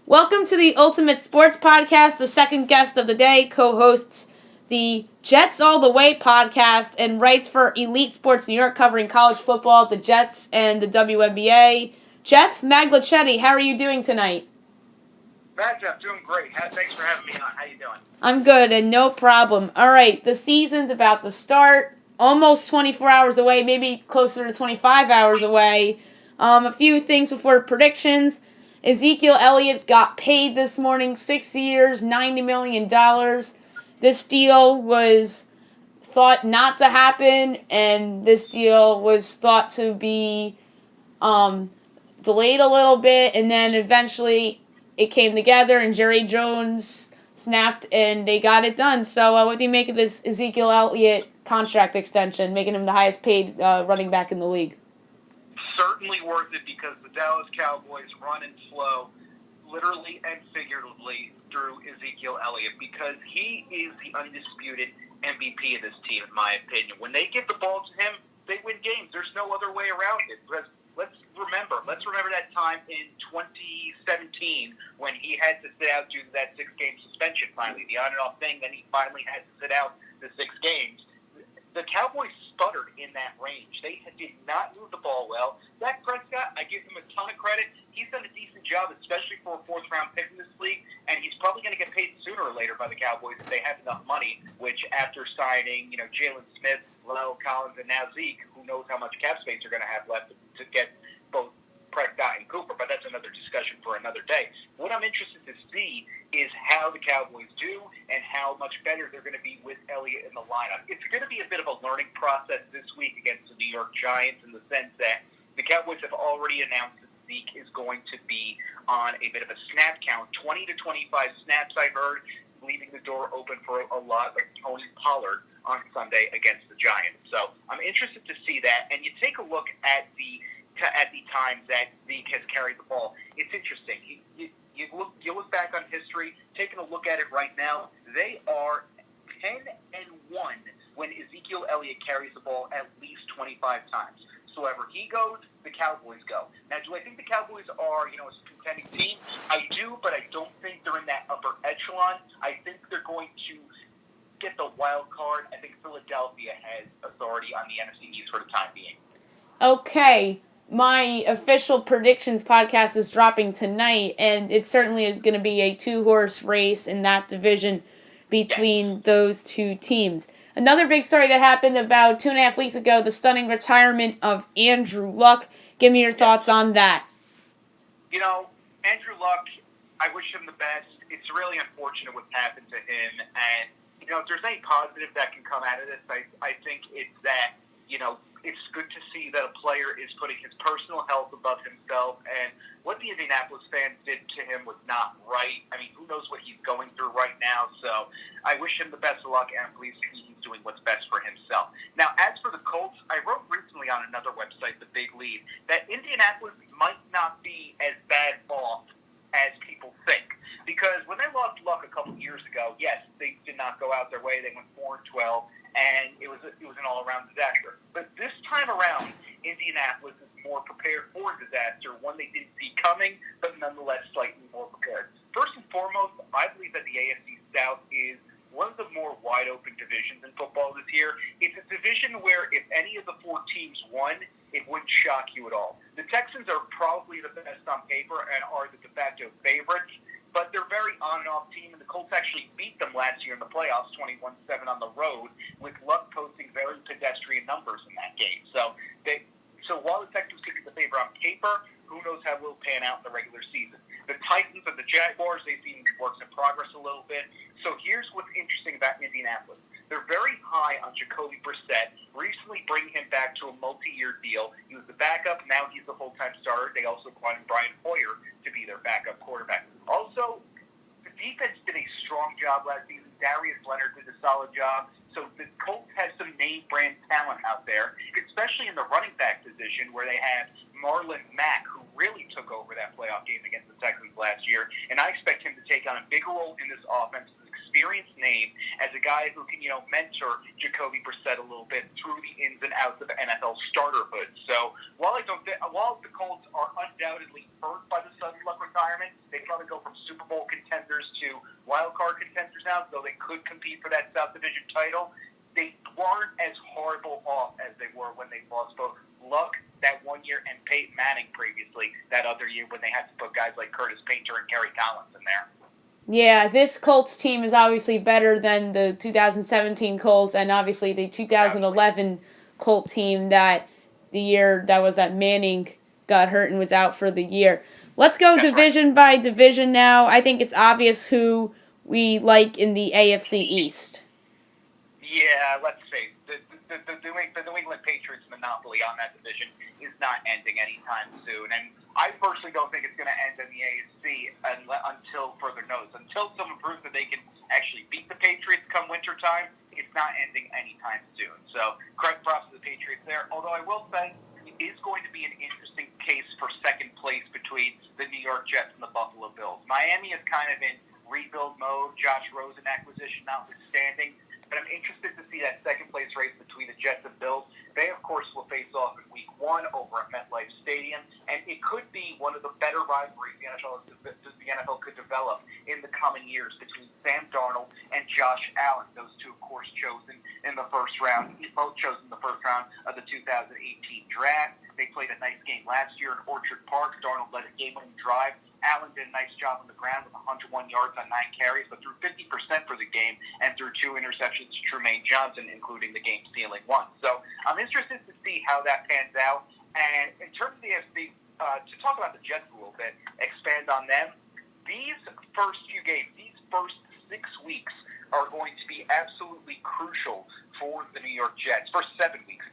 Welcome to the Ultimate Sports Podcast. The second guest of the day co-hosts the Jets All the Way podcast and writes for Elite Sports New York covering college football, the Jets, and the WNBA. Geoff Magliocchetti, how are you doing tonight? Geoff, doing great. Thanks for having me on. How you doing? I'm good, and no problem. All right, the season's about to start. Almost 24 hours away, maybe closer to 25 hours away. A few things before predictions. Ezekiel Elliott got paid this morning, 6 years, $90 million. This deal was thought not to happen, and this deal was thought to be delayed a little bit, and then eventually it came together, and Jerry Jones snapped, and they got it done. So what do you make of this Ezekiel Elliott contract extension, making him the highest paid running back in the league? Certainly worth it because the Dallas Cowboys run and flow literally and figuratively through Ezekiel Elliott because he is the undisputed MVP of this team, in my opinion. When they give the ball to him, they win games. There's no other way around it. Because let's remember that time in 2017 when he had to sit out due to that 6-game suspension finally, the on and off thing, then he finally had to sit out the 6 games. The Cowboys sputtered in that range. They did not move the ball well. Dak Prescott, I give him a ton of credit. He's done a decent job, especially for a 4th-round pick in this league, and he's probably going to get paid sooner or later by the Cowboys if they have enough money, which after signing, Jalen Smith, Lyle Collins, and now Zeke, who knows how much cap space they're going to have left to get both Prescott and Cooper, but that's another discussion for another day. What I'm interested to see is how the Cowboys do and how much better they're going to be with Elliott in the lineup. It's going to be a bit of a learning process this week against the New York Giants in the sense that the Cowboys have already announced that Zeke is going to be on a bit of a snap count, 20 to 25 snaps, I've heard, leaving the door open for a lot like Tony Pollard on Sunday against the Giants. So I'm interested to see that. And you take a look at the times that Zeke has carried the ball. It's interesting. You look back on history, taking a look at it right now, they are 10-1 when Ezekiel Elliott carries the ball at least 25 times. So wherever he goes, the Cowboys go. Now, do I think the Cowboys are, a contending team? I do, but I don't think they're in that upper echelon. I think they're going to get the wild card. I think Philadelphia has authority on the NFC East for the time being. Okay. My official predictions podcast is dropping tonight, and it's certainly going to be a 2-horse race in that division between those two teams. Another big story that happened about 2.5 weeks ago, the stunning retirement of Andrew Luck. Give me your thoughts on that. Andrew Luck, I wish him the best. It's really unfortunate what's happened to him, and, if there's any positive that can come out of this, I think it's that, it's good to see that a player is putting his personal health above himself, and what the Indianapolis fans did to him was not right. I mean, who knows what he's going through right now, so I wish him the best of luck, and I believe he's doing what's best for himself. Now, as for the Colts, I wrote recently on another website, The Big Lead, that Indianapolis might not be as bad off as people think. Because when they lost Luck a couple years ago, yes, they did not go out their way. They went 4-12, and it was an all-around disaster. But this time around, Indianapolis is more prepared for disaster, one they didn't see coming, but nonetheless slightly more prepared. First and foremost, I believe that the AFC South is one of the more wide-open divisions in football this year. It's a division where if any of the 4 teams won, it wouldn't shock you at all. The Texans are probably the best on paper and are the de facto favorites, but they're very on and off team, and the Colts actually beat them last year in the playoffs, 21-7 on the road, with Luck posting very pedestrian numbers in that game. So while the Texans could be the favorite on paper, who knows how it will pan out in the regular season. The Titans and the Jaguars, they seem works in progress a little bit. So here's what's interesting about Indianapolis. They're very high on Jacoby Brissett, recently bringing him back to a multi-year deal. He was the backup, now he's the full-time starter. They also brought in Brian Hoyer to be their backup quarterback. Also, the defense did a strong job last season. Darius Leonard did a solid job. So the Colts have some name-brand talent out there, especially in the running back position where they have Marlon Mack, who really took over that playoff game against the Texans last year. And I expect him to take on a bigger role in this offense as an experienced name, as a guy who can, mentor Jacoby Brissett a little bit through the ins and outs of NFL starterhood. So while the Colts are undoubtedly hurt by the sudden Luck retirement, they've going to go from Super Bowl contenders to wild card contenders now, so they could compete for that South Division title. They weren't as horrible off as they were when they lost both Luck that 1 year and Peyton Manning previously that other year when they had to put guys like Curtis Painter and Kerry Collins in there. Yeah, this Colts team is obviously better than the 2017 Colts and obviously the 2011 Colt team that the year that Manning got hurt and was out for the year. Let's go division by division now. I think it's obvious who we like in the AFC East. Yeah, let's see. The New England Patriots monopoly on that division is not ending anytime soon. And I personally don't think it's going to end in the AFC until further notice. Until someone proves that they can actually beat the Patriots come wintertime, it's not ending anytime soon. So, props to the Patriots there. Although I will say, it is going to be an interesting case for second place between the New York Jets and the Buffalo Bills. Miami is kind of in rebuild mode, Josh Rosen acquisition notwithstanding. But I'm interested to see that second place race between the Jets and Bills. They, of course, will face off in Week 1 over at MetLife Stadium, and it could be one of the better rivalries the NFL could develop in the coming years between Sam Darnold and Josh Allen. Those two, of course, chosen in the first round. Both chosen in the first round of the 2018 draft. They played a nice game last year in Orchard Park. Darnold led a game-winning drive. Allen did a nice job on the ground with 101 yards on 9 carries, but threw 50% for the game and threw 2 interceptions to Trumaine Johnson, including the game-stealing one. So I'm interested to see how that pans out. And in terms of the AFC, to talk about the Jets a little bit, expand on them, these first few games, these first 6 weeks are going to be absolutely crucial for the New York Jets. First 7 weeks,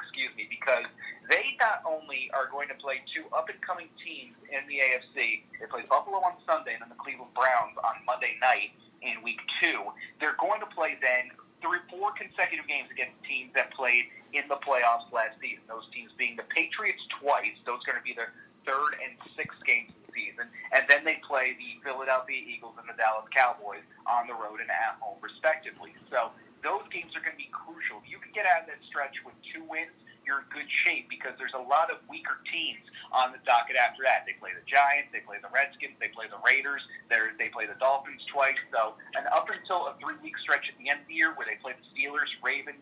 because they not only are going to play 2 up-and-coming teams in the AFC, they play Buffalo on Sunday and then the Cleveland Browns on Monday night in Week 2. They're going to play then 4 consecutive games against teams that played in the playoffs last season. Those teams being the Patriots twice. Those are going to be their 3rd and 6th games of the season. And then they play the Philadelphia Eagles and the Dallas Cowboys on the road and at home, respectively. So those games are going to be crucial. If you can get out of that stretch with 2 wins, you're in good shape because there's a lot of weaker teams on the docket after that. They play the Giants, they play the Redskins, they play the Raiders, they play the Dolphins twice. So, and up until a 3-week stretch at the end of the year where they play the Steelers, Ravens,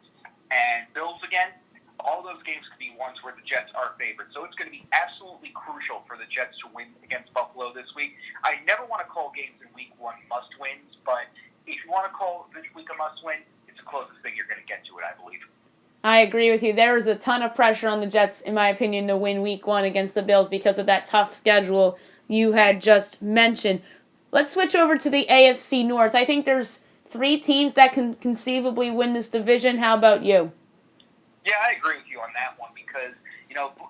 and Bills again, all those games could be ones where the Jets are favored. So it's going to be absolutely crucial for the Jets to win against Buffalo this week. I never want to call games in Week 1 must-wins, but if you want to call this week a must-win, it's the closest thing you're going to get to it, I believe. I agree with you. There is a ton of pressure on the Jets, in my opinion, to win Week 1 against the Bills because of that tough schedule you had just mentioned. Let's switch over to the AFC North. I think there's 3 teams that can conceivably win this division. How about you? Yeah, I agree with you on that one because,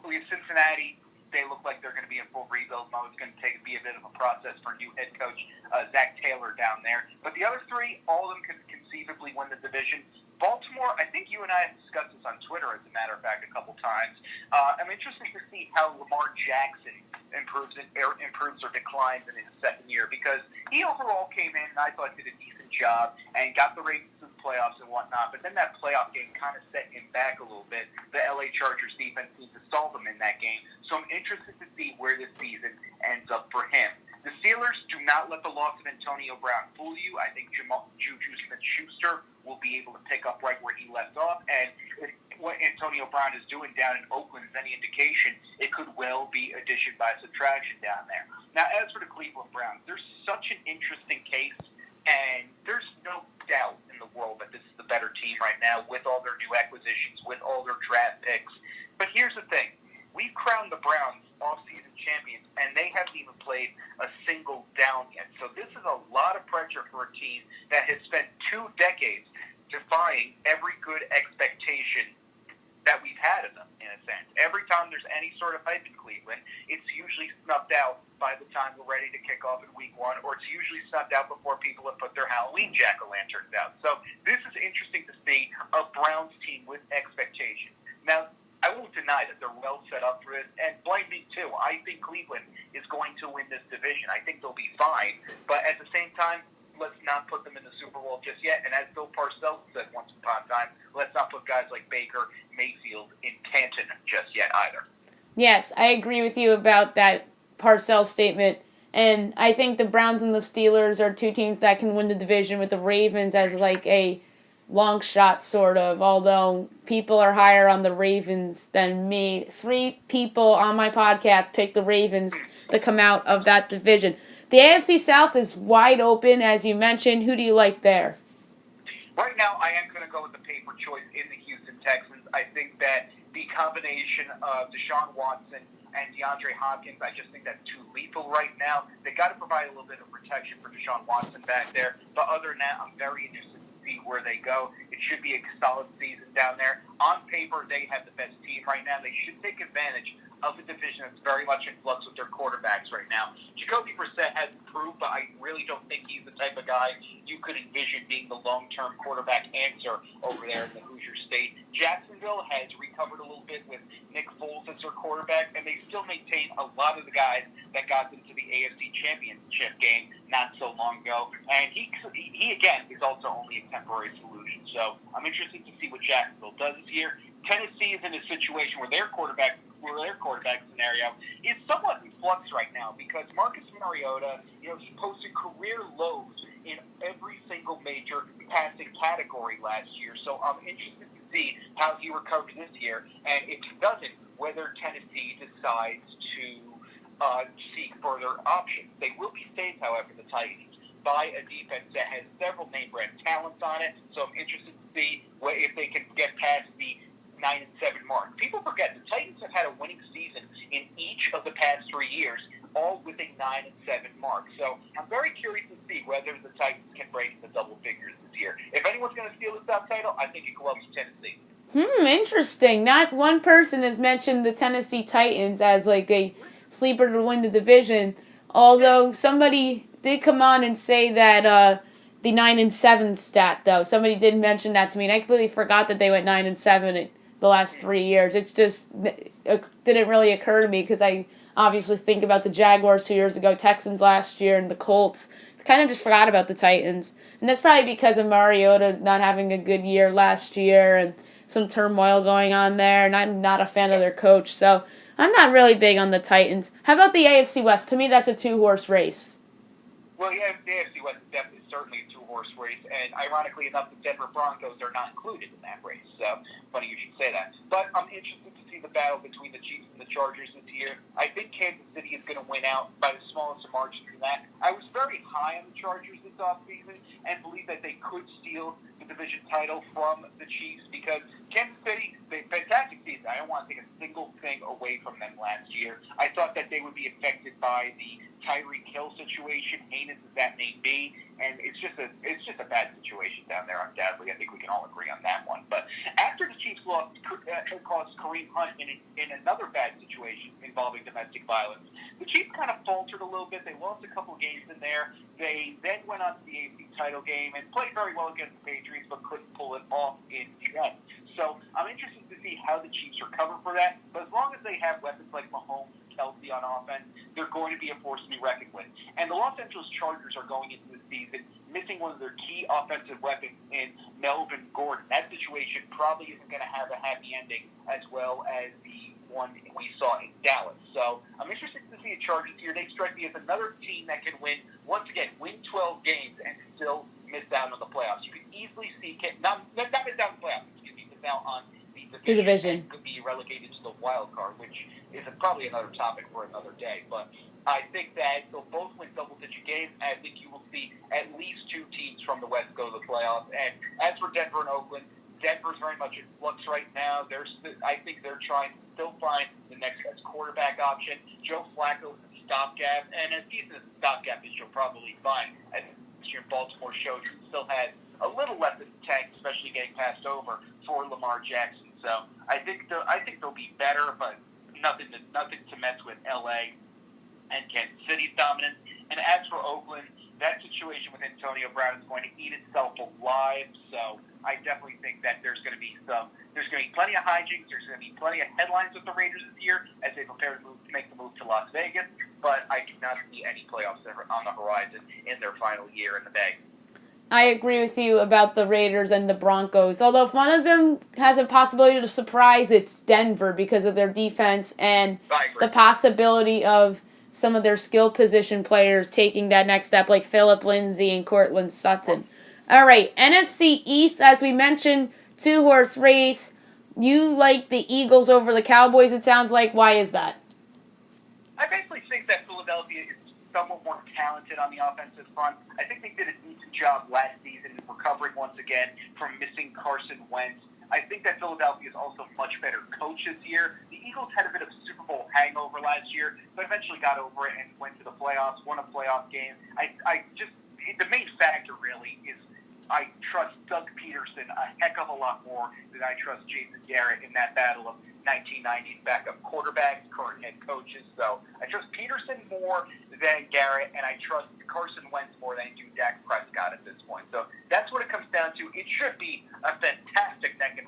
we have Cincinnati. They look like they're going to be in full rebuild mode. It's going to be a bit of a process for new head coach Zach Taylor down there. But the other 3, all of them can conceivably win the division. Baltimore, I think you and I have discussed this on Twitter, as a matter of fact, a couple times. I'm interested to see how Lamar Jackson improves or declines in his second year because he overall came in and I thought did a decent job and got the Ravens to the playoffs and whatnot. But then that playoff game kind of set him back a little bit. The LA Chargers defense needs to stall them in that game. So I'm interested to see where this season ends up for him. The Steelers, do not let the loss of Antonio Brown fool you. I think Juju Smith-Schuster will be able to pick up right where he left off. And if what Antonio Brown is doing down in Oakland is any indication, it could well be addition by subtraction down there. Now, as for the Cleveland Browns, there's such an interesting case, and there's no doubt in the world that this is the better team right now with all their new acquisitions, with all their draft picks. But here's the thing. We've crowned the Browns off-season champions, and they haven't even played a single down yet. So this is a lot of pressure for a team that has spent 2 decades defying every good expectation that we've had of them, in a sense. Every time there's any sort of hype in Cleveland, it's usually snuffed out by the time we're ready to kick off in Week 1, or it's usually snuffed out before people have put their Halloween jack-o'-lanterns out. So this is interesting to see a Browns team with expectations. Now, I won't deny that they're well set up for this, and blame me too. I think Cleveland is going to win this division. I think they'll be fine, but at the same time, let's not put them in the Super Bowl just yet. And as Bill Parcells said once upon a time, let's not put guys like Baker Mayfield in Canton just yet either. Yes, I agree with you about that Parcells statement And I think the Browns and the Steelers are two teams that can win the division with the Ravens as like a long shot sort of, although people are higher on the Ravens than me. 3 people on my podcast picked the Ravens to come out of that division. The AFC South is wide open, as you mentioned. Who do you like there? Right now, I am going to go with the paper choice in the Houston Texans. I think that the combination of Deshaun Watson and DeAndre Hopkins, I just think that's too lethal right now. They got to provide a little bit of protection for Deshaun Watson back there. But other than that, I'm very interested to see where they go. It should be a solid season down there. On paper, they have the best team right now. They should take advantage of the division that's very much in flux with their quarterbacks right now. Jacoby Brissett has improved, but I really don't think he's the type of guy you could envision being the long-term quarterback answer over there in the Hoosier State. Jacksonville has recovered a little bit with Nick Foles as their quarterback, and they still maintain a lot of the guys that got them to the AFC Championship game not so long ago. And he again, is also only a temporary solution. So I'm interested to see what Jacksonville does this year. Tennessee is in a situation where their quarterback scenario is somewhat in flux right now because Marcus Mariota, he posted career lows in every single major passing category last year. So I'm interested to see how he recovers this year, and if he doesn't, whether Tennessee decides to seek further options. They will be faced, however, the Titans, by a defense that has several name-brand talents on it. So I'm interested to see if they can get past the 9-7 mark. People forget the Titans have had a winning season in each of the past 3 years, all with a 9-7 mark. So I'm very curious to see whether the Titans can break the double figures this year. If anyone's going to steal the South title, I think it goes to Tennessee. Interesting. Not one person has mentioned the Tennessee Titans as like a sleeper to win the division, although somebody did come on and say that the 9-7 stat, though. Somebody did mention that to me, and I completely forgot that they went 9-7 the last 3 years. It's just it didn't really occur to me because I obviously think about the Jaguars 2 years ago, Texans last year, and the Colts. I kind of just forgot about the Titans. And that's probably because of Mariota not having a good year last year and some turmoil going on there, and I'm not a fan of their coach, so I'm not really big on the Titans. How about the AFC West? To me, that's a 2-horse race. Well, yeah, the AFC West is certainly a 2-horse race, and ironically enough, the Denver Broncos are not included in that race. So, funny you should say that. But I'm interested to see the battle between the Chiefs and the Chargers this year. I think Kansas City is going to win out by the smallest of margins in that. I was very high on the Chargers this offseason and believe that they could steal the division title from the Chiefs because Kansas City, fantastic season. I don't want to take a single thing away from them last year. I thought that they would be affected by the Tyreek Hill situation, heinous as that may be, and it's just a bad situation down there, undoubtedly. I think we can all agree on that one. But after the Chiefs lost Kareem Hunt in another bad situation involving domestic violence, the Chiefs kind of faltered a little bit. They lost a couple games in there. They then went on to the AFC title game and played very well against the Patriots, but couldn't pull it off in the end. So I'm interested to see how the Chiefs recover for that. But as long as they have weapons like Mahomes and Kelsey on offense, they're going to be a force to be reckoned with. And the Los Angeles Chargers are going into the season missing one of their key offensive weapons in Melvin Gordon. That situation probably isn't going to have a happy ending as well as the one we saw in Dallas. So I'm interested to see the Chargers here. They strike me as another team that can win 12 games and still miss out on the playoffs. You could easily see not miss out on the playoffs. Miss out on the division. Could be relegated to the wild card, which is probably another topic for another day. But I think that they'll both win double-digit games. I think you will see at least 2 teams from the West go to the playoffs. And as for Denver and Oakland, Denver's very much in flux right now. I think they're trying to still find the next best quarterback option. Joe Flacco is a stopgap, and as decent as a stopgap as you'll probably find, as year Baltimore showed, you still had a little less in the tank, especially getting passed over for Lamar Jackson. So I think they'll be better, but nothing to mess with LA and Kansas City's dominance. And as for Oakland, that situation with Antonio Brown is going to eat itself alive. So I definitely think that there's going to be plenty of hijinks. There's going to be plenty of headlines with the Raiders this year as they prepare to make the move to Las Vegas. But I do not see any playoffs on the horizon in their final year in the bag. I agree with you about the Raiders and the Broncos. Although if one of them has a possibility to surprise, it's Denver because of their defense and the possibility of some of their skill position players taking that next step, like Phillip Lindsay and Cortland Sutton. All right, NFC East, as we mentioned, two-horse race. You like the Eagles over the Cowboys, it sounds like. Why is that? I basically think that Philadelphia is somewhat more talented on the offensive front. I think they did a decent job last season in recovering once again from missing Carson Wentz. I think that Philadelphia is also much better coached this year. The Eagles had a bit of a Super Bowl hangover last year, but eventually got over it and went to the playoffs, won a playoff game. The main factor really is I trust Doug Peterson a heck of a lot more than I trust Jason Garrett in that battle of 1990s backup quarterbacks, current head coaches. So I trust Peterson more than Garrett, and I trust Carson Wentz more than I do Dak Prescott at this point. So that's what it comes down to. It should be a fantastic neck and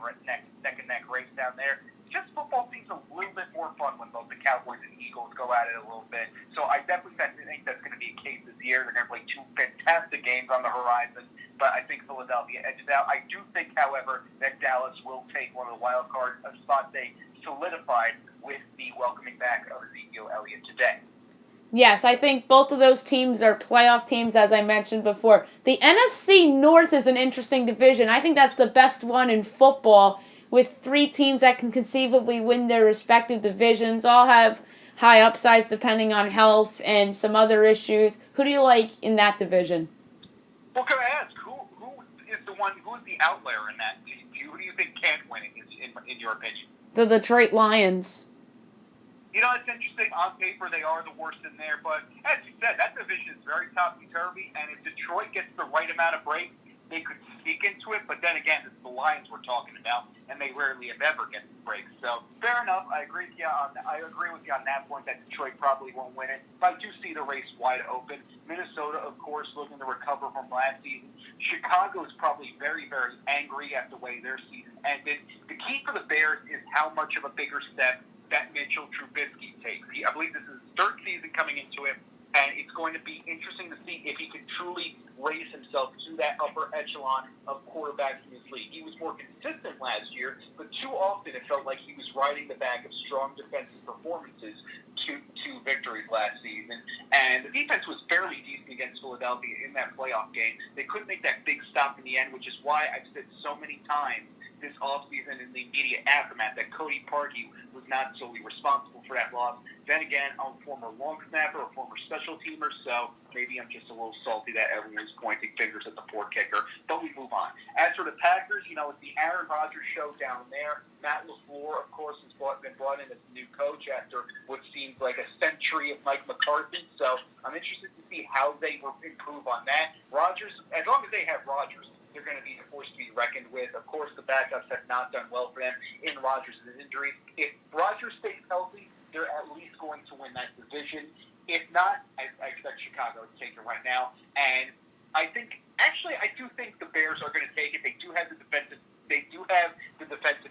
neck race down there. Just football seems a little bit more fun when both the Cowboys and Eagles go at it a little bit. So I definitely think that's going to be a case this year. They're going to play two fantastic games on the horizon, but I think Philadelphia edges out. I do think, however, that Dallas will take one of the wild cards, a spot they solidified with the welcoming back of Ezekiel Elliott today. Yes, I think both of those teams are playoff teams, as I mentioned before. The NFC North is an interesting division. I think that's the best one in football, with three teams that can conceivably win their respective divisions, all have high upsides depending on health and some other issues. Who do you like in that division? Well, can I ask, who is the outlier in that? Who do you think can't win in your opinion? The Detroit Lions. You know, it's interesting. On paper, they are the worst in there, but as you said, that division is very topsy-turvy, and if Detroit gets the right amount of breaks, they could sneak into it, but then again, it's the Lions we're talking about, and they rarely if ever get breaks. So, fair enough. I agree with you on that point that Detroit probably won't win it, but I do see the race wide open. Minnesota, of course, looking to recover from last season. Chicago is probably very, very angry at the way their season ended. The key for the Bears is how much of a bigger step that Mitchell Trubisky takes. I believe this is his third season coming into it, and it's going to be interesting to see if he can truly raise himself to that upper echelon of quarterbacks in this league. He was more consistent last year, but too often it felt like he was riding the back of strong defensive performances to victories last season. And the defense was fairly decent against Philadelphia in that playoff game. They couldn't make that big stop in the end, which is why I've said so many times this offseason in the immediate aftermath that Cody Parkey was not solely responsible for that loss. Then again, I'm a former long snapper, a former special teamer, so maybe I'm just a little salty that everyone's pointing fingers at the poor kicker, but we move on. As for the Packers, it's the Aaron Rodgers show down there. Matt LaFleur, of course, has been brought in as the new coach after what seems like a century of Mike McCarthy, so I'm interested to see how they will improve on that. Rodgers, as long as they have Rodgers, they're going to be a force to be reckoned with. Of course, the backups have not done well for them in Rodgers' injuries. If Rodgers stays healthy, they're at least going to win that division. If not, I expect Chicago to take it right now. And I do think the Bears are going to take it. They do have the defensive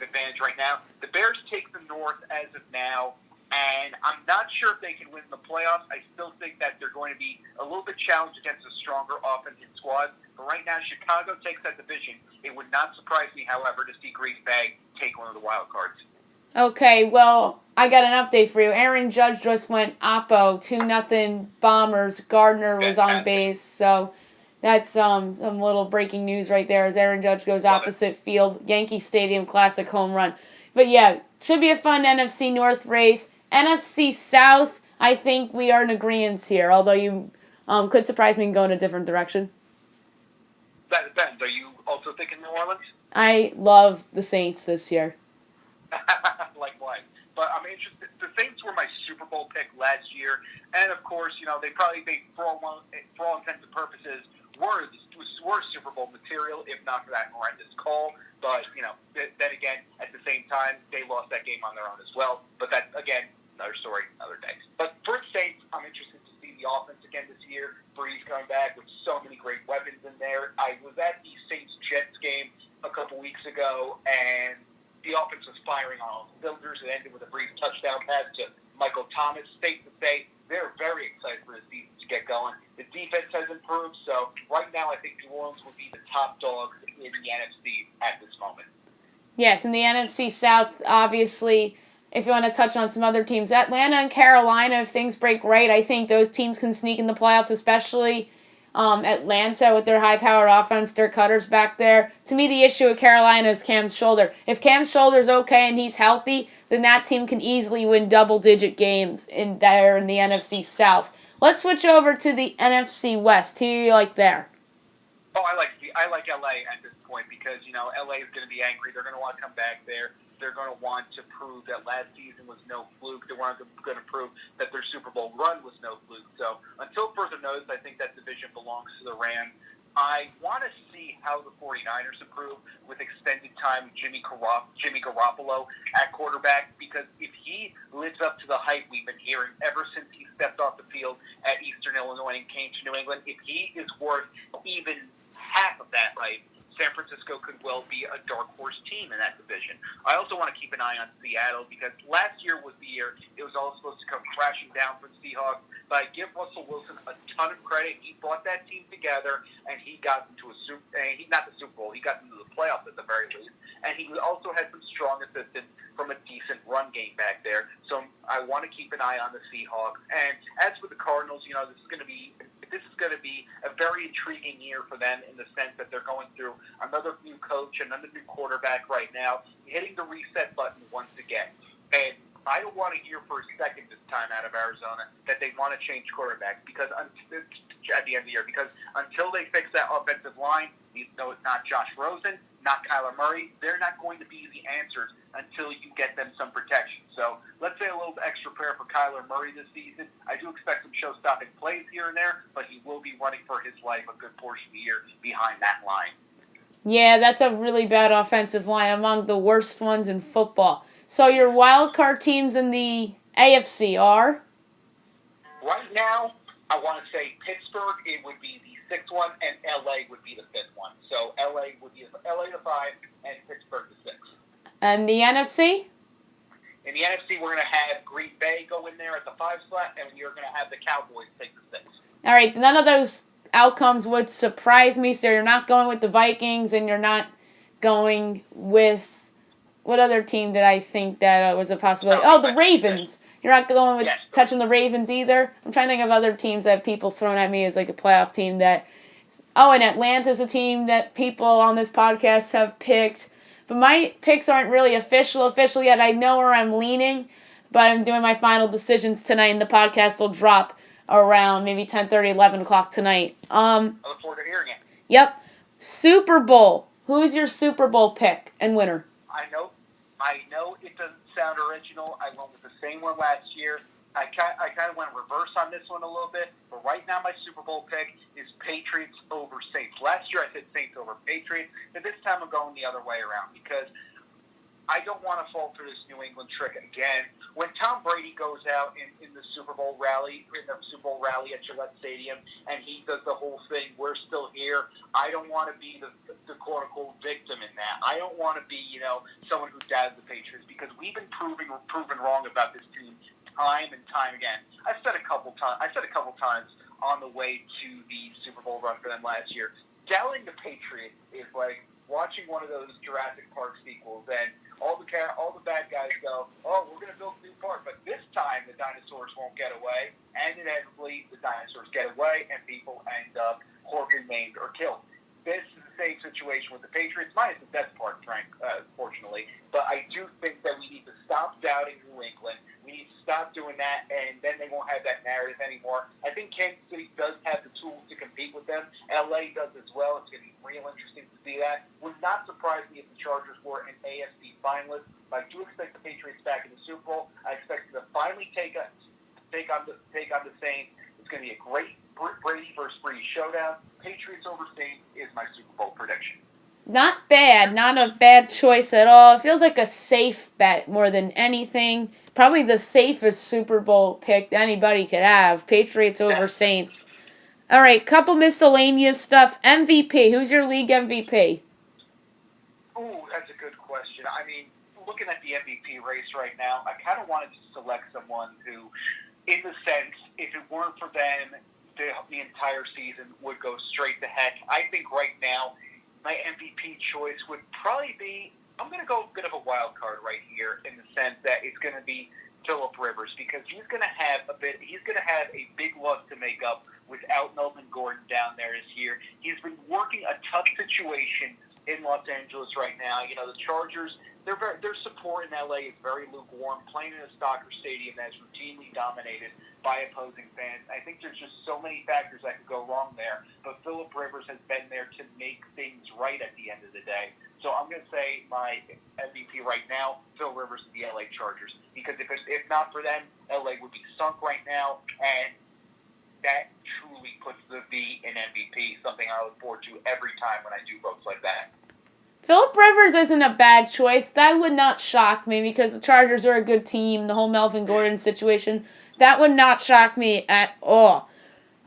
advantage right now. The Bears take the North as of now. And I'm not sure if they can win the playoffs. I still think that they're going to be a little bit challenged against a stronger offensive squad. But right now, Chicago takes that division. It would not surprise me, however, to see Green Bay take one of the wild cards. Okay, well, I got an update for you. Aaron Judge just went oppo, 2-0 Bombers. Gardner was on base, so that's some little breaking news right there as Aaron Judge goes opposite field. Yankee Stadium classic home run. But yeah, should be a fun NFC North race. NFC South, I think we are in agreement here, although you could surprise me and go in a different direction. That depends. Are you also thinking New Orleans? I love the Saints this year. Likewise. But I'm interested. The Saints were my Super Bowl pick last year, and of course, for all intents and purposes, were Super Bowl material, if not for that horrendous call. But, then again, at the same time, they lost that game on their own as well. But that's, again, another story, another day. But for the Saints, I'm interested to see the offense again this year. Breeze coming back with so many great weapons in there. I was at the Saints-Jets game a couple weeks ago, and the offense was firing on all cylinders. It ended with a brief touchdown pass to Michael Thomas. Safe to say, they're very excited for the season to get going. The defense has improved, so right now I think New Orleans would be the top dogs in the NFC at this moment. Yes, in the NFC South, obviously, if you want to touch on some other teams, Atlanta and Carolina, if things break right, I think those teams can sneak in the playoffs, especially Atlanta with their high-powered offense, their cutters back there. To me, the issue with Carolina is Cam's shoulder. If Cam's shoulder's okay and he's healthy, then that team can easily win double-digit games in the NFC South. Let's switch over to the NFC West. Who do you like there? Oh, I like LA at this point because LA is going to be angry. They're going to want to come back there. They're going to want to prove that last season was no fluke. They want going to prove that their Super Bowl run was no fluke. So until further notice, I think that division belongs to the Rams. I want to see how the 49ers improve with extended time with Jimmy Garoppolo at quarterback, because if he lives up to the hype we've been hearing ever since he stepped off the field at Eastern Illinois and came to New England, if he is worth even half of that hype, San Francisco could well be a dark horse team in that division. I also want to keep an eye on Seattle because last year was the year it was all supposed to come crashing down for the Seahawks. But I give Russell Wilson a ton of credit. He brought that team together, and he got into not the Super Bowl, he got into the playoffs at the very least. And he also had some strong assistance from a decent run game back there. So I want to keep an eye on the Seahawks. And as for the Cardinals, this is going to be a very intriguing year for them in the sense that they're going through another new coach, another new quarterback right now, hitting the reset button once again. And I don't want to hear for a second this time out of Arizona that they want to change quarterbacks because at the end of the year, because until they fix that offensive line, even though it's not Josh Rosen, not Kyler Murray, they're not going to be the answers until you get them some protection. So let's say a little extra prayer for Kyler Murray this season. I do expect some show-stopping plays here and there, but he will be running for his life a good portion of the year behind that line. Yeah, that's a really bad offensive line, among the worst ones in football. So your wild card teams in the AFC are? Right now, I want to say Pittsburgh, it would be the sixth one, and LA would be the fifth one. So LA would be LA the 5 and Pittsburgh the 6. And the NFC? In the NFC, we're going to have Green Bay go in there at the 5 slot, and you're going to have the Cowboys take the 6. All right, none of those outcomes would surprise me. So you're not going with the Vikings, and you're not going with... What other team did I think that was a possibility? Oh, the Ravens. You're not going with touching the Ravens either? I'm trying to think of other teams that people thrown at me as like a playoff team that... Oh, and Atlanta's a team that people on this podcast have picked. But my picks aren't really official yet. I know where I'm leaning, but I'm doing my final decisions tonight, and the podcast will drop around maybe 10:30, 11 o'clock tonight. I look forward to hearing it. Yep. Super Bowl. Who's your Super Bowl pick and winner? I know it doesn't sound original. I went with the same one last year. I kind of went reverse on this one a little bit, but right now my Super Bowl pick is Patriots over Saints. Last year I said Saints over Patriots, and this time I'm going the other way around because I don't want to fall for this New England trick again. When Tom Brady goes out in the Super Bowl rally at Gillette Stadium, and he does the whole thing, we're still here, I don't want to be the quote-unquote victim in that. I don't want to be, someone who doubts the Patriots because we've been proven wrong about this team time and time again. I said a couple times on the way to the Super Bowl run for them last year, doubting the Patriots is like watching one of those Jurassic Park sequels, and all the bad guys go, oh, we're going to build a new park, but this time the dinosaurs won't get away, and inevitably the dinosaurs get away, and people end up horribly maimed or killed. This is the same situation with the Patriots, minus the best part, fortunately, but I do think that we need to stop doubting New England. We need to stop doing that, and then they won't have that narrative anymore. I think Kansas City does have the tools to compete with them. LA does as well. It's going to be real interesting to see that. Would not surprise me if the Chargers were an AFC finalist, but I do expect the Patriots back in the Super Bowl. I expect them to finally take on the Saints. It's going to be a great Brady versus Brady showdown. Patriots over Saints is my Super Bowl prediction. Not bad. Not a bad choice at all. It feels like a safe bet more than anything. Probably the safest Super Bowl pick anybody could have. Patriots over Saints. All right, couple miscellaneous stuff. MVP. Who's your league MVP? Ooh, that's a good question. I mean, looking at the MVP race right now, I kind of wanted to select someone who, in the sense, if it weren't for them, the entire season would go straight to heck. I think right now, my MVP choice would probably be I'm going to go a bit of a wild card right here in the sense that it's going to be Phillip Rivers because he's going to have a big loss to make up without Melvin Gordon down there this year. He's been working a tough situation in Los Angeles right now. You know, the Chargers, their support in LA is very lukewarm, playing in a soccer stadium that's routinely dominated by opposing fans. I think there's just so many factors that could go wrong there, but Phillip Rivers has been there to make things right at the end of the day. So I'm going to say my MVP right now, Phil Rivers of the LA Chargers, because if not for them, LA would be sunk right now, and that truly puts the V in MVP, something I look forward to every time when I do votes like that. Phillip Rivers isn't a bad choice. That would not shock me because the Chargers are a good team. The whole Melvin Gordon situation, that would not shock me at all.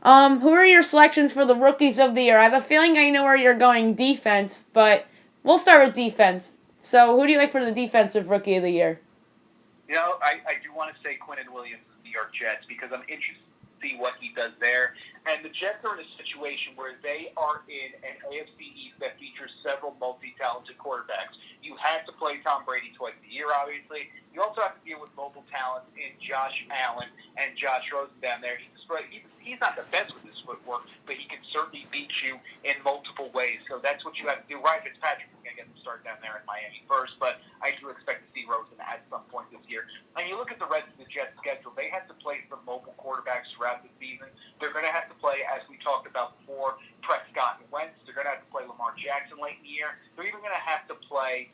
Who are your selections for the rookies of the year? I have a feeling I know where you're going defense, but we'll start with defense. So who do you like for the defensive rookie of the year? You know, I do want to say Quinnen Williams of the New York Jets because I'm interested to see what he does there. And the Jets are in a situation where they are in an AFC East that features several multi-talented quarterbacks. You have to play Tom Brady twice a year, obviously. You also have to deal with mobile talent in Josh Allen and Josh Rosen down there. He's not the best with his footwork, but he can certainly beat you in multiple ways. So that's what you have to do. Ryan Fitzpatrick is going to get the start down there in Miami first, but I do expect to see Rosen at some point this year. And you look at the rest of the Jets' schedule, they have to play some mobile quarterbacks throughout the season. They're going to have to play, as we talked about before, Prescott and Wentz. They're going to have to play Lamar Jackson late in the year. They're even going to have to play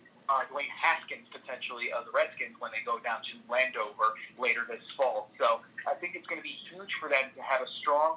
Dwayne Haskins, potentially, of the Redskins when they go down to Landover later this fall. So I think it's going to be huge for them to have a strong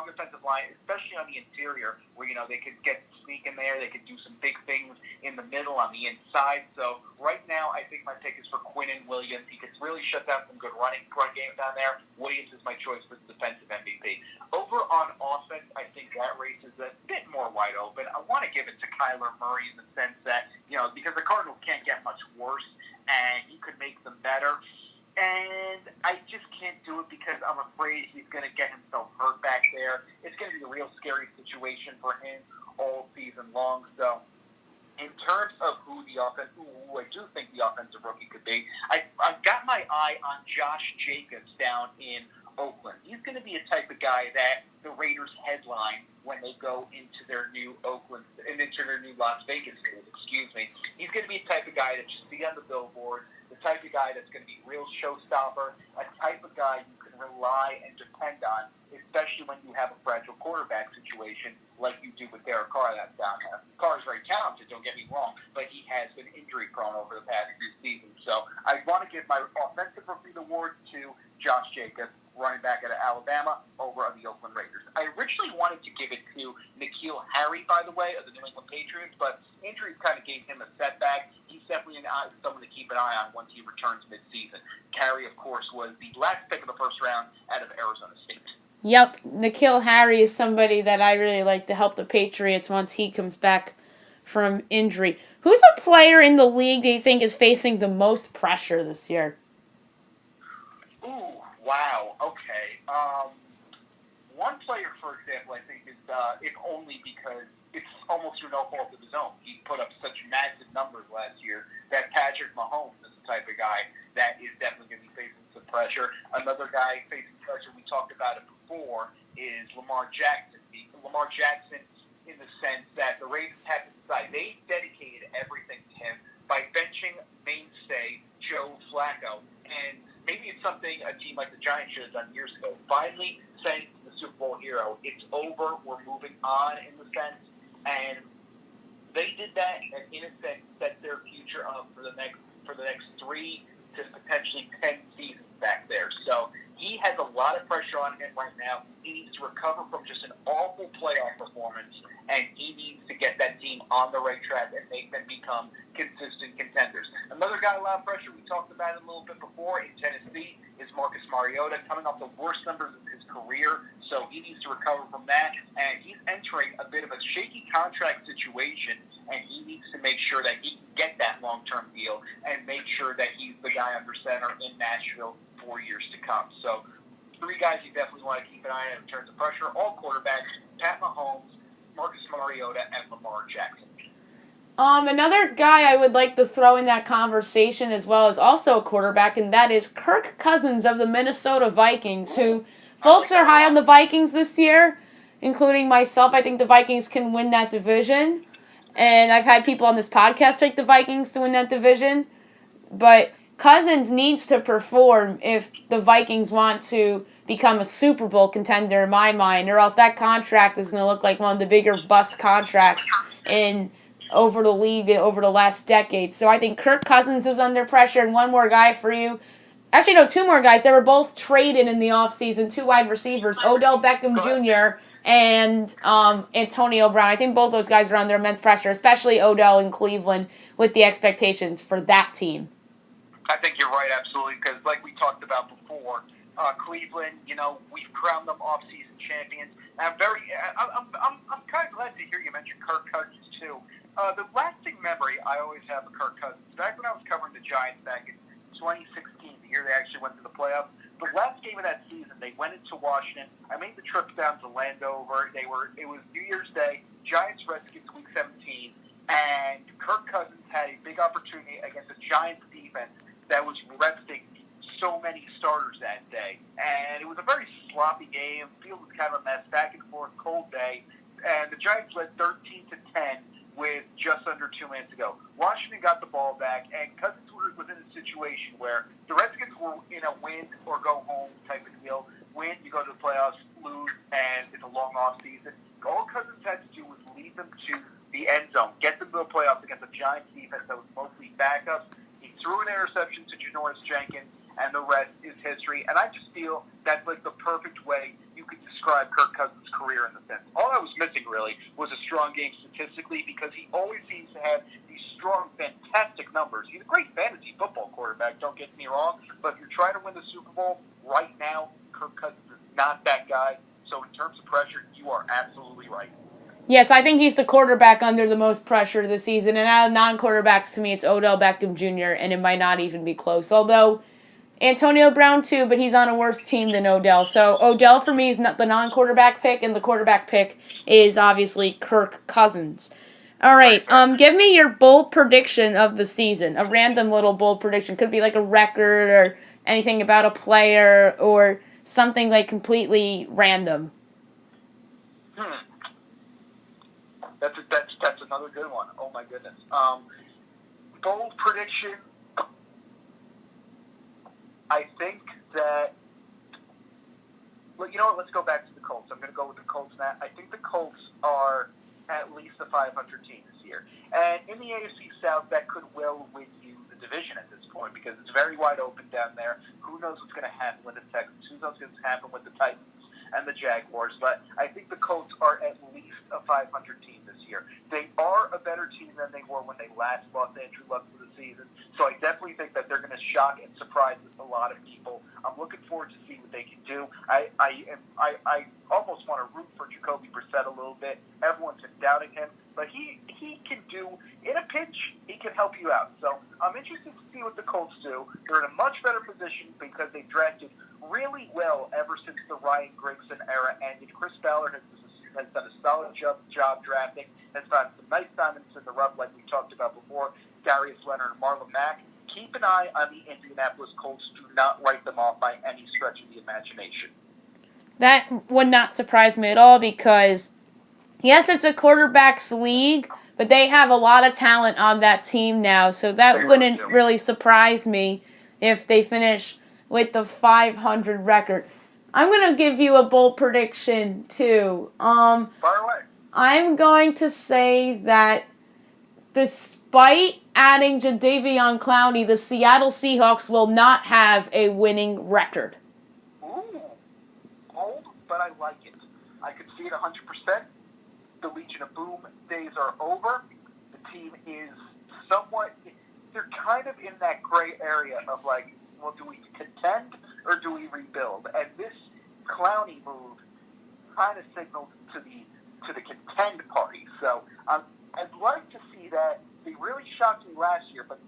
defensive line, especially on the interior, where, you know, they could sneak in there. They could do some big things in the middle, on the inside. So right now, I think my pick is for Quinnen Williams. He could really shut down some good run game down there. Williams is my choice for the defensive MVP. Over on offense, I think that race is a bit more wide open. I want to give it to Kyler Murray in the sense that, you know, because the Cardinals can't get much worse, and he could make them better. And I just can't do it because I'm afraid he's going to get himself hurt back there. It's going to be a real scary situation for him all season long. So in terms of who I do think the offensive rookie could be, I've got my eye on Josh Jacobs down in Oakland. He's going to be a type of guy that the Raiders headline when they go into their new Las Vegas days, He's going to be a type of guy that you see on the billboard, the type of guy that's going to be a real showstopper, a type of guy you can rely and depend on, especially when you have a fragile quarterback situation like you do with Derek Carr that's down there. Carr is very talented, don't get me wrong, but he has been injury prone over the past few seasons. So I want to give my offensive rookie award to Josh Jacobs, running back out of Alabama, over on the Oakland Raiders. I originally wanted to give it to N'Keal Harry, by the way, of the New England Patriots, but injuries kind of gave him a setback. He's definitely someone to keep an eye on once he returns midseason. Harry, of course, was the last pick of the first round out of Arizona State. Yep, N'Keal Harry is somebody that I really like to help the Patriots once he comes back from injury. Who's a player in the league that you think is facing the most pressure this year? Ooh, wow. Okay. One player, for example, I think is, if only because it's almost through no fault of his own. He put up such massive numbers last year that Patrick Mahomes is the type of guy that is definitely going to be facing some pressure. Another guy facing pressure, we talked about it before, is Lamar Jackson. Lamar Jackson, in the sense that the Ravens had to decide. They dedicated everything to him by benching mainstay Joe Flacco. And maybe it's something a team like the Giants should have done years ago. Finally saying to the Super Bowl hero, it's over, we're moving on in the sense. And they did that and in a sense set their future up for the next 3 to potentially 10 seasons back there. So he has a lot of pressure on him right now. He needs to recover from just an awful playoff performance, and he needs to get that team on the right track and make them become consistent contenders. Another guy a lot of pressure, we talked about it a little bit before, in Tennessee, is Marcus Mariota, coming off the worst numbers of his career, so he needs to recover from that, and he's entering a bit of a shaky contract situation, and he needs to make sure that he can get that long-term deal and make sure that he's the guy under center in Nashville for years to come. So 3 guys you definitely want to keep an eye on in terms of pressure, all quarterbacks, Pat Mahomes, Marcus Mariota, and Lamar Jackson. Another guy I would like to throw in that conversation as well is also a quarterback, and that is Kirk Cousins of the Minnesota Vikings, who folks are high on the Vikings this year, including myself. I think the Vikings can win that division, and I've had people on this podcast pick the Vikings to win that division, but Cousins needs to perform if the Vikings want to become a Super Bowl contender in my mind, or else that contract is going to look like one of the bigger bust contracts in over the league over the last decade. So I think Kirk Cousins is under pressure, and one more guy for you. Actually, no, two more guys. They were both traded in the offseason, two wide receivers, Odell Beckham Jr. and Antonio Brown. I think both those guys are under immense pressure, especially Odell in Cleveland with the expectations for that team. I think you're right, absolutely, because like we talked about before, Cleveland, we've crowned them off-season champions. And I'm kind of glad to hear you mention Kirk Cousins too. The lasting memory I always have of Kirk Cousins, back when I was covering the Giants back in 2016, the year they actually went to the playoffs, the last game of that season, they went into Washington. I made the trip down to Landover. It was New Year's Day, Giants-Redskins Week 17, and Kirk Cousins had a big opportunity against the Giants defense that was resting so many starters that day. And it was a very sloppy game. Field was kind of a mess, back and forth, cold day. And the Giants led 13-10 with just under 2 minutes to go. Washington got the ball back, and Cousins was in a situation where the Redskins were in a win or go home type of deal. Win, you go to the playoffs, lose, and it's a long off season. All Cousins had to do was lead them to the end zone, get them to the playoffs against a Giants defense that was mostly backups. He threw an interception to Janoris Jenkins, and the rest is history. And I just feel that's like the perfect way you could describe Kirk Cousins' career in the sense. All I was missing, really, was a strong game statistically, because he always seems to have these strong, fantastic numbers. He's a great fantasy football quarterback, don't get me wrong, but if you're trying to win the Super Bowl right now, Kirk Cousins is not that guy. So in terms of pressure, you are absolutely right. Yes, I think he's the quarterback under the most pressure this season. And out of non-quarterbacks, to me, it's Odell Beckham Jr., and it might not even be close. Although Antonio Brown, too, but he's on a worse team than Odell. So Odell, for me, is not the non-quarterback pick, and the quarterback pick is obviously Kirk Cousins. All right, give me your bold prediction of the season. A random little bold prediction. Could be like a record or anything about a player or something like completely random. That's another good one. Oh my goodness. Bold prediction. I think that. Well, you know what? Let's go back to the Colts. I'm going to go with the Colts now. I think the Colts are at least a 500 team this year, and in the AFC South, that could well win you the division at this point because it's very wide open down there. Who knows what's going to happen with the Texans? Who knows what's going to happen with the Titans and the Jaguars? But I think the Colts are at least a 500 team this year. They are a better team than they were when they last lost Andrew Luck for the season. So I definitely think that they're going to shock and surprise a lot of people. I'm looking forward to see what they can do. I almost want to root for Jacoby Brissett a little bit. Everyone's been doubting him, but he can do, in a pinch, he can help you out. So I'm interested to see what the Colts do. They're in a much better position because they've drafted really well ever since the Ryan Grigson era ended. Chris Ballard has done a solid job drafting, has found some nice diamonds in the rough like we talked about before, Darius Leonard and Marlon Mack. Keep an eye on the Indianapolis Colts. Do not write them off by any stretch of the imagination. That would not surprise me at all because, yes, it's a quarterback's league, but they have a lot of talent on that team now, so that wouldn't really surprise me if they finish with the 500 record. I'm going to give you a bold prediction, too. Fire away. I'm going to say that despite adding Jadeveon Clowney, the Seattle Seahawks will not have a winning record. Ooh, bold, but I like it. I could see it 100%. The Legion of Boom days are over. The team is somewhat, they're kind of in that gray area of like, well, do we contend or do we rebuild? And this Clowney move kind of signals to the contend party. So I'd like to see that. They really shocked me last year, but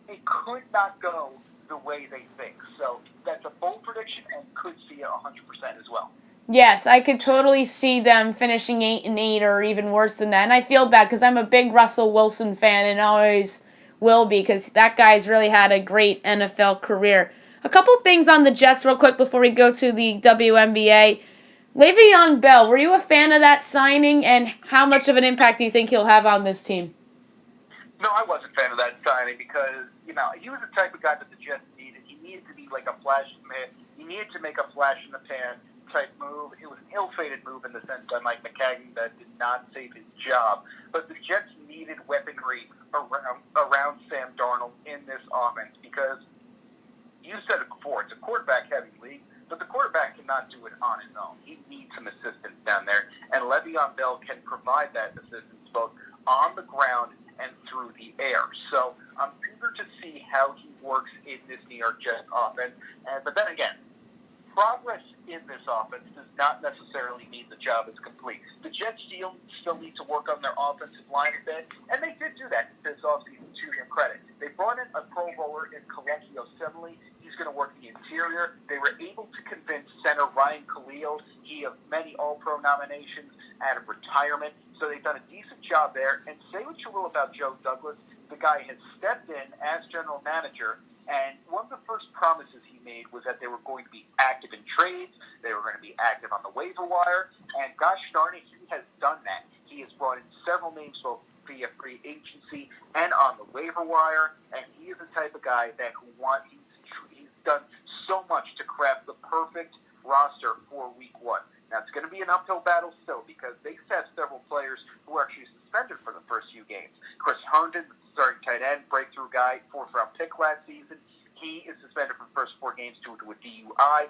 it could not go the way they think. So that's a bold prediction and could see it 100% as well. Yes, I could totally see them finishing 8-8 or even worse than that. And I feel bad because I'm a big Russell Wilson fan and always will be because that guy's really had a great NFL career. A couple things on the Jets real quick before we go to the WNBA. Le'Veon Bell, were you a fan of that signing, and how much of an impact do you think he'll have on this team? No, I wasn't a fan of that signing because, he was the type of guy that the Jets needed. He needed to be like a flash in the pan. He needed to make a flash in the pan type move. It was an ill-fated move in the sense that Mike McCagnon that did not save his job. But the Jets needed weaponry around Sam Darnold in this offense because you said it before, it's a quarterback-heavy league, but the quarterback cannot do it on his own. He needs some assistance down there, and Le'Veon Bell can provide that assistance both on the ground and through the air. So I'm eager to see how he works in this New York Jets offense. But then again, progress in this offense does not necessarily mean the job is complete. The Jets still need to work on their offensive line a bit, and they did do that this offseason, to their credit. They brought in a Pro Bowler in Colecchio Semele. He's going to work the interior. They were able to convince center Ryan Khalil, he of many All-Pro nominations, out of retirement. So they've done a decent job there. And say what you will about Joe Douglas, the guy has stepped in as general manager, and one of the first promises he made was that they were going to be active in trades, they were going to be active on the waiver wire, and gosh darn it, he has done that. He has brought in several names both via free agency and on the waiver wire, and he is the type of guy that he's done so much to craft the perfect roster for week one. Now, it's going to be an uphill battle still because they have several players who are actually suspended for the first few games. Chris Herndon, starting tight end, breakthrough guy, fourth-round pick last season. He is suspended for the first 4 games due to a DUI,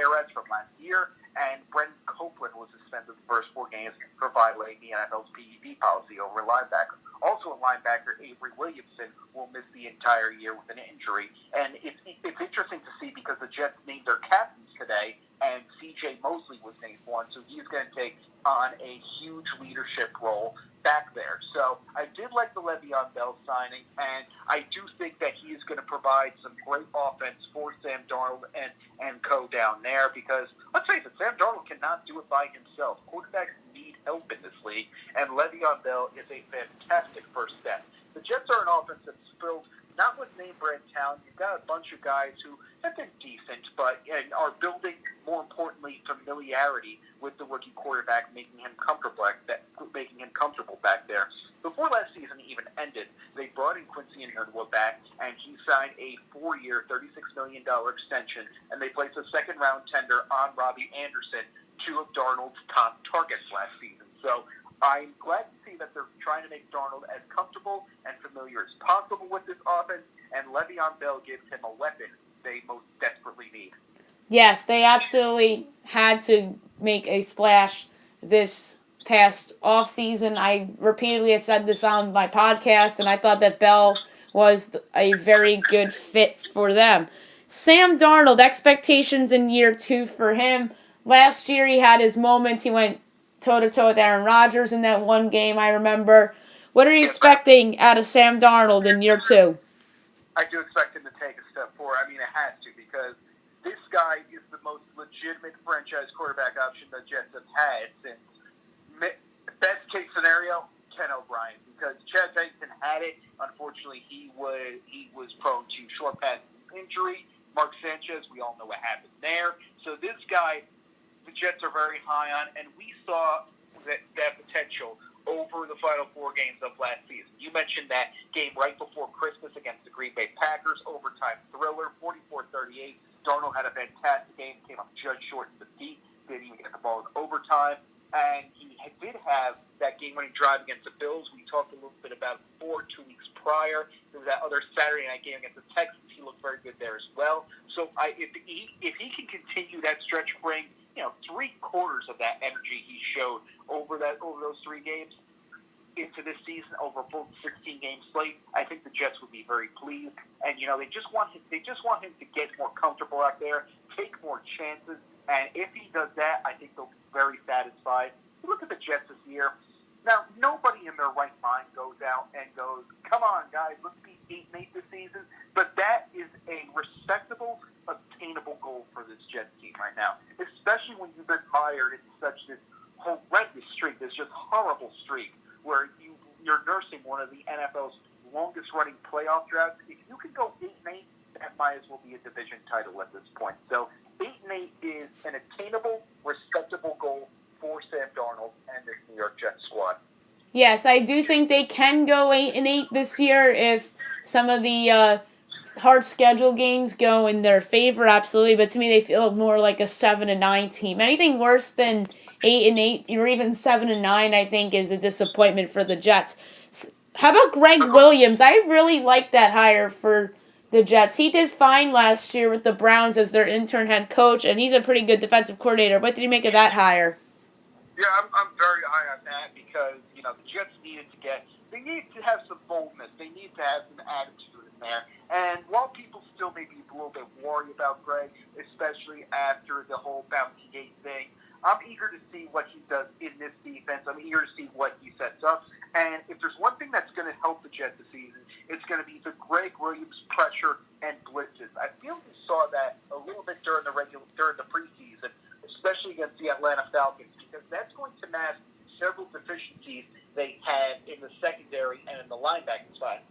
arrest from last year. And Brendan Copeland was suspended the first 4 games for violating the NFL's PED policy over a linebacker. Also a linebacker, Avery Williamson, will miss the entire year with an injury. And it's interesting to see because the Jets named their captains today, and C.J. Mosley was named one, so he's going to take on a huge leadership role back there. So I did like the Le'Veon Bell signing, and I do think that he is going to provide some great offense for Sam Darnold and co down there because, let's face it, Sam Darnold cannot do it by himself. Quarterbacks need help in this league, and Le'Veon Bell is a fantastic first step. The Jets are an offense that's filled not with name brand talent. You've got a bunch of guys who have been decent, but are building, more importantly, familiarity with the rookie quarterback, making him comfortable back there. Before last season even ended, they brought in Quincy Enunwa back, and he signed a 4-year, $36 million extension, and they placed a second-round tender on Robbie Anderson, 2 of Darnold's top targets last season. So I'm glad to see that they're trying to make Darnold as comfortable and familiar as possible with this offense, and Le'Veon Bell gives him a weapon they most desperately need. Yes, they absolutely had to make a splash this past off season. I repeatedly had said this on my podcast, and I thought that Bell was a very good fit for them. Sam Darnold, expectations in year 2 for him. Last year he had his moments. He went toe-to-toe with Aaron Rodgers in that one game, I remember. What are you expecting out of Sam Darnold in year 2? I do expect him to take a step forward. I mean, it has to because this guy is the most legitimate franchise quarterback option the Jets have had since best case scenario, Ken O'Brien, because Chad Pennington had it. Unfortunately, he was prone to short pass injury. Mark Sanchez, we all know what happened there. So this guy, the Jets are very high on, and we saw that potential over the final 4 games of last season. You mentioned that game right before Christmas against the Green Bay Packers, overtime thriller, 44-38. Darnold had a fantastic game, came up just short in defeat, didn't even get the ball in overtime. And he did have that game-winning drive against the Bills. We talked a little bit about it before, 2 weeks prior. There was that other Saturday night game against the Texans. He looked very good there as well. So if he can continue that stretch, bring 3/4 of that energy he showed over those 3 games into this season, over a full 16-game slate, I think the Jets would be very pleased. And they just want him to get more comfortable out there, take more chances. And if he does that, I think they'll be very satisfied. You look at the Jets this year. Now, nobody in their right mind goes out and goes, come on, guys, let's be 8-8 this season. But that is a respectable, obtainable goal for this Jets team right now. such this horrendous streak, this just horrible streak, where you're nursing one of the NFL's longest-running playoff droughts. If you can go 8-8, that might as well be a division title at this point. So 8-8 is an attainable, respectable goal for Sam Darnold and this New York Jets squad. Yes, I do think they can go 8-8 this year if some of the hard schedule games go in their favor. Absolutely, but to me, they feel more like a 7-9 team. Anything worse than 8-8 or even 7-9, I think, is a disappointment for the Jets. How about Greg Williams? I really like that hire for the Jets. He did fine last year with the Browns as their intern head coach, and he's a pretty good defensive coordinator. What did you make of that hire? Yeah, I'm very high on that because, the Jets they need to have some boldness. They need to have some attitude in there. And while people still may be a little bit worried about Greg, especially after the whole Bounty Gate thing, I'm eager to see what he does in this defense. I'm eager to see what he sets up. And if there's one thing that's going to help the Jets this season, it's going to be the Greg Williams pressure and blitzes. I feel we saw that a little bit during the preseason, especially against the Atlanta Falcons, because that's going to mask several deficiencies they had in the secondary and in the linebacking spot.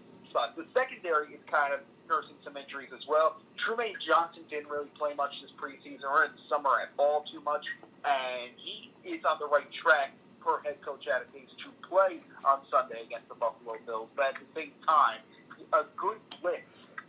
The secondary is kind of nursing some injuries as well. Trumaine Johnson didn't really play much this preseason or in the summer at all too much, and he is on the right track per head coach Adam Gase to play on Sunday against the Buffalo Bills. But at the same time, a good blitz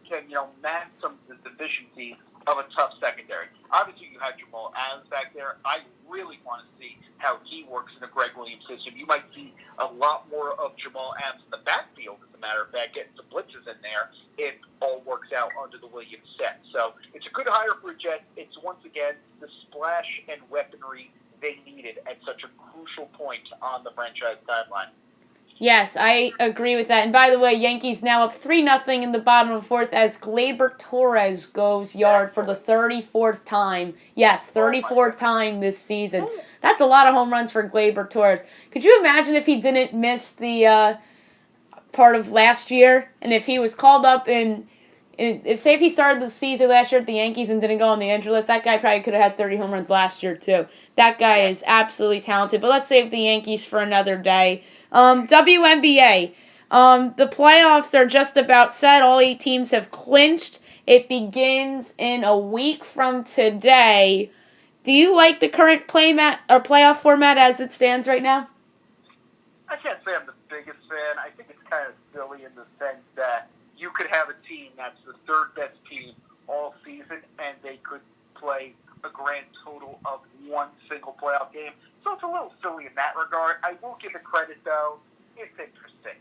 can, mask some of the deficiencies of a tough secondary. Obviously, you have Jamal Adams back there. I really want to see how he works in the Greg Williams system. You might see a lot more of Jamal Adams in the backfield, as a matter of fact, getting some blitzes in there if all works out under the Williams set. So it's a good hire for a Jet. It's, once again, the splash and weaponry they needed at such a crucial point on the franchise timeline. Yes, I agree with that. And by the way, Yankees now up 3-0 in the bottom of the fourth as Gleyber Torres goes yard for the 34th time. Yes, 34th time this season. That's a lot of home runs for Gleyber Torres. Could you imagine if he didn't miss the part of last year, and if he was called up if he started the season last year at the Yankees and didn't go on the injury list, that guy probably could have had 30 home runs last year too. That guy is absolutely talented. But let's save the Yankees for another day. WNBA. The playoffs are just about set. All 8 teams have clinched. It begins in a week from today. Do you like the current playoff format as it stands right now? I can't say I'm the biggest fan. I think it's kind of silly in the sense that you could have a team that's the third best team all season, and they could play a grand total of one single playoff game. So it's a little silly in that regard. I will give it credit, though. It's interesting.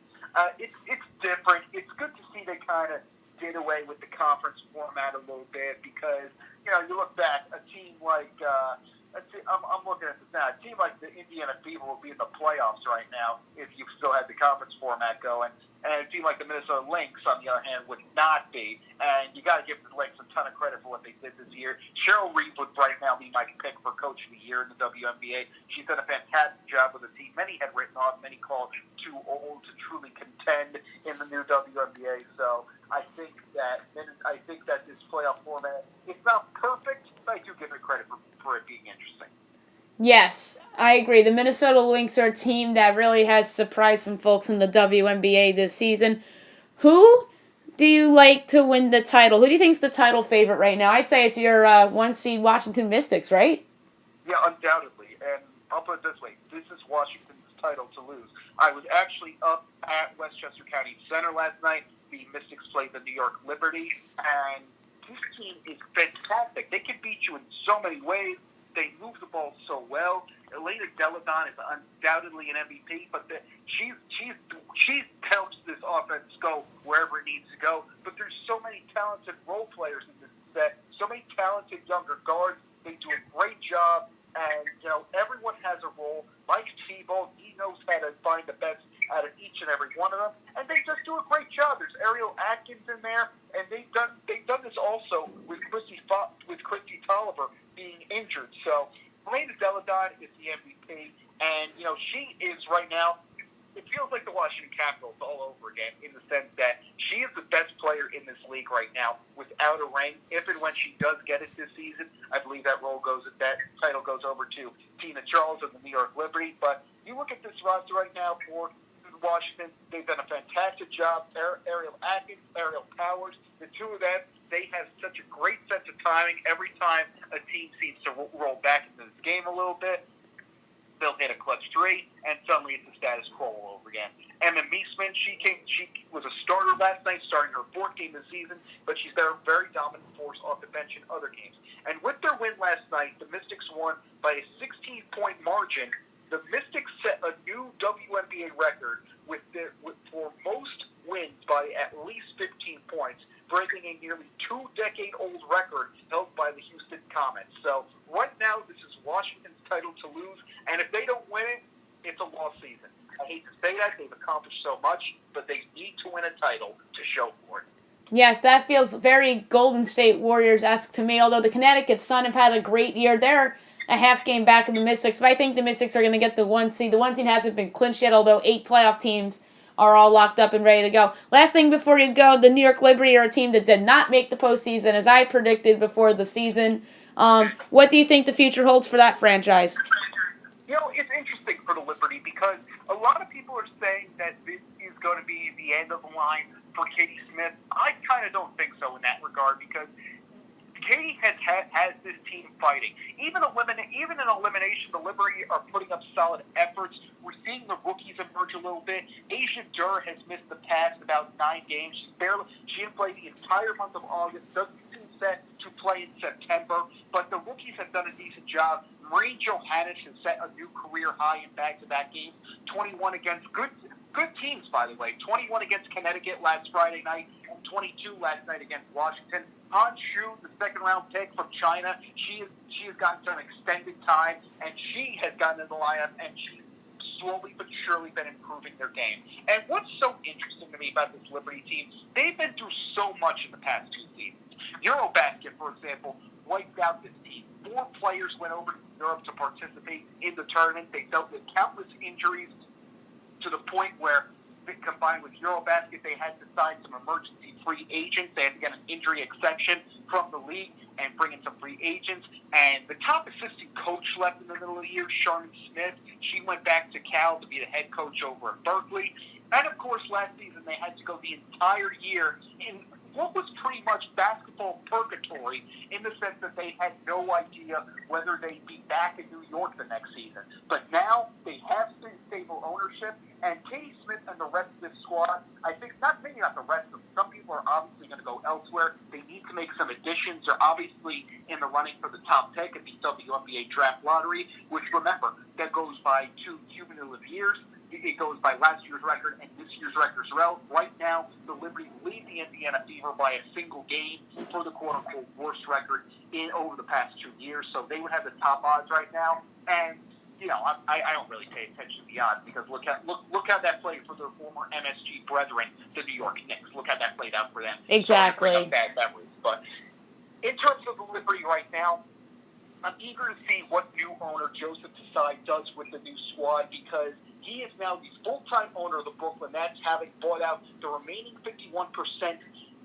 It's different. It's good to see they kind of did away with the conference format a little bit because, you look back, a team like, I'm looking at this now, a team like the Indiana Fever will be in the playoffs right now if you still had the conference format going. And a team like the Minnesota Lynx, on the other hand, would not be. And you got to give the Lynx a ton of credit for what they did this year. Cheryl Reeve would right now be my pick for Coach of the Year in the WNBA. She's done a fantastic job with the team. Many had written off, many called too old to truly contend in the new WNBA. So I think that this playoff format, it's not perfect, but I do give it credit for it being interesting. Yes, I agree. The Minnesota Lynx are a team that really has surprised some folks in the WNBA this season. Who do you like to win the title? Who do you think is the title favorite right now? I'd say it's your 1 seed Washington Mystics, right? Yeah, undoubtedly. And I'll put it this way. This is Washington's title to lose. I was actually up at Westchester County Center last night. The Mystics played the New York Liberty, and this team is fantastic. They can beat you in so many ways. They move the ball so well. Elena Deladon is undoubtedly an MVP, but she helps this offense go wherever it needs to go. But there's so many talented role players in this set, so many talented younger guards. They do a great job, and everyone has a role. Mike Tebow, he knows how to find the best out of each and every one of them, and they just do a great job. There's Ariel Atkins in there, and they've done this also with Christy Tolliver being injured. So Elena Deladon is the MVP, and she is right now. It feels like the Washington Capitals all over again in the sense that She is the best player in this league right now, without a ring. If and when she does get it this season, I believe that title goes over to Tina Charles of the New York Liberty. But you look at this roster right now for Washington, they've done a fantastic job. Ariel Atkins, Ariel Powers, the two of them, they have such a great sense of timing. Every time a team seems to roll back into this game a little bit, they'll hit a clutch three, and suddenly it's the status quo all over again. Emma Meesman, she was a starter last night, starting her fourth game this season, but she's their very dominant force off the bench in other games. And with their win last night, the Mystics won by a 16-point margin. The Mystics set a new WNBA record for most wins by at least 15 points, breaking a nearly two-decade-old record held by the Houston Comets. So right now, this is Washington's title to lose, and if they don't win it, it's a lost season. I hate to say that. They've accomplished so much, but they need to win a title to show for it. Yes, that feels very Golden State Warriors-esque to me, although the Connecticut Sun have had a great year. They're a half game back of the Mystics, but I think the Mystics are going to get the 1 seed. The 1 seed hasn't been clinched yet, although 8 playoff teams are all locked up and ready to go. Last thing before you go, the New York Liberty are a team that did not make the postseason, as I predicted before the season. What do you think the future holds for that franchise? It's interesting for the Liberty because a lot of people are saying that this is going to be the end of the line for Katie Smith. I kind of don't think so in that regard because Katie has this team fighting. Even in elimination, the Liberty are putting up solid efforts. We're seeing the rookies emerge a little bit. Asia Durr has missed the past about 9 games. She didn't play the entire month of August. Doesn't seem set to play in September. But the rookies have done a decent job. Marie Johannes has set a new career high in back-to-back games. 21 against good teams, by the way. 21 against Connecticut last Friday night and 22 last night against Washington. Han Shu, the second-round pick from China, she has gotten some extended time, and she has gotten in the lineup, and she's slowly but surely been improving their game. And what's so interesting to me about this Liberty team, they've been through so much in the past 2 seasons. Eurobasket, for example, wiped out this team. 4 players went over to Europe to participate in the tournament. They dealt with countless injuries to the point where, combined with Eurobasket, they had to sign some emergency free agents. They had to get an injury exception from the league and bring in some free agents. And the top assistant coach left in the middle of the year, Sharman Smith. She went back to Cal to be the head coach over at Berkeley. And, of course, last season they had to go the entire year in what was pretty much basketball purgatory in the sense that they had no idea whether they'd be back in New York the next season. But now they have stable ownership, and Katie Smith and the rest of this squad, I think, maybe not the rest of them, some people are obviously going to go elsewhere. They need to make some additions. They're obviously in the running for the top pick at the WNBA draft lottery, which, remember, that goes by 2 cumulative years. It goes by last year's record and this year's record as well. Right now, the Liberty lead the Indiana Fever by a single game for the quote-unquote worst record over the past 2 years. So they would have the top odds right now. And, I don't really pay attention to the odds because look how that played for their former MSG brethren, the New York Knicks. Look how that played out for them. Exactly. So bad memories. But in terms of the Liberty right now, I'm eager to see what new owner Joseph Desai does with the new squad because he is now the full-time owner of the Brooklyn Nets, having bought out the remaining 51%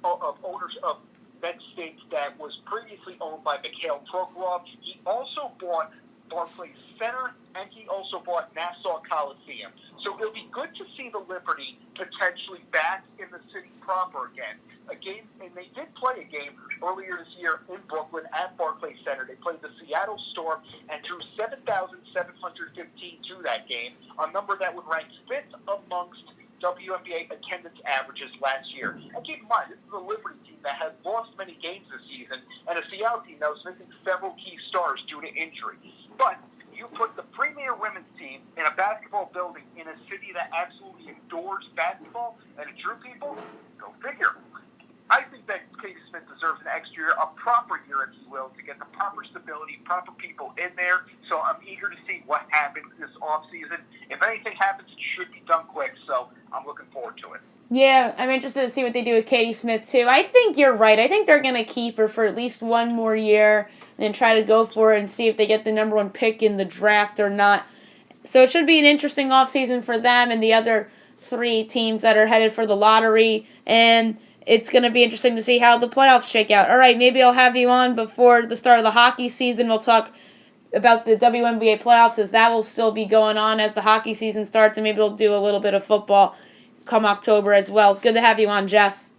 of owners of Nets stakes that was previously owned by Mikhail Prokhorov. He also bought Barclays Center, and he also bought Nassau Coliseum. So it'll be good to see the Liberty potentially back in the city proper again. And they did play a game earlier this year in Brooklyn at Barclays Center. They played the Seattle Storm and drew 7,715 to that game, a number that would rank 5th amongst WNBA attendance averages last year. And keep in mind, this is a Liberty team that has lost many games this season, and a Seattle team that was missing several key stars due to injury. But you put the premier women's team in a basketball building in a city that absolutely adores basketball and it drew people, go figure. I think that Katie Smith deserves an extra year, a proper year, if you will, to get the proper stability, proper people in there. So I'm eager to see what happens this offseason. If anything happens, it should be done quick. So I'm looking forward to it. Yeah, I'm interested to see what they do with Katie Smith, too. I think you're right. I think they're going to keep her for at least 1 more year and then try to go for it and see if they get the #1 pick in the draft or not. So it should be an interesting offseason for them and the other 3 teams that are headed for the lottery, and it's going to be interesting to see how the playoffs shake out. All right, maybe I'll have you on before the start of the hockey season. We'll talk about the WNBA playoffs, as that will still be going on as the hockey season starts, and maybe we'll do a little bit of football come October as well. It's good to have you on, Geoff.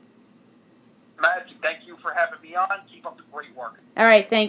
Matt, thank you for having me on. Keep up the great work. All right, thank you.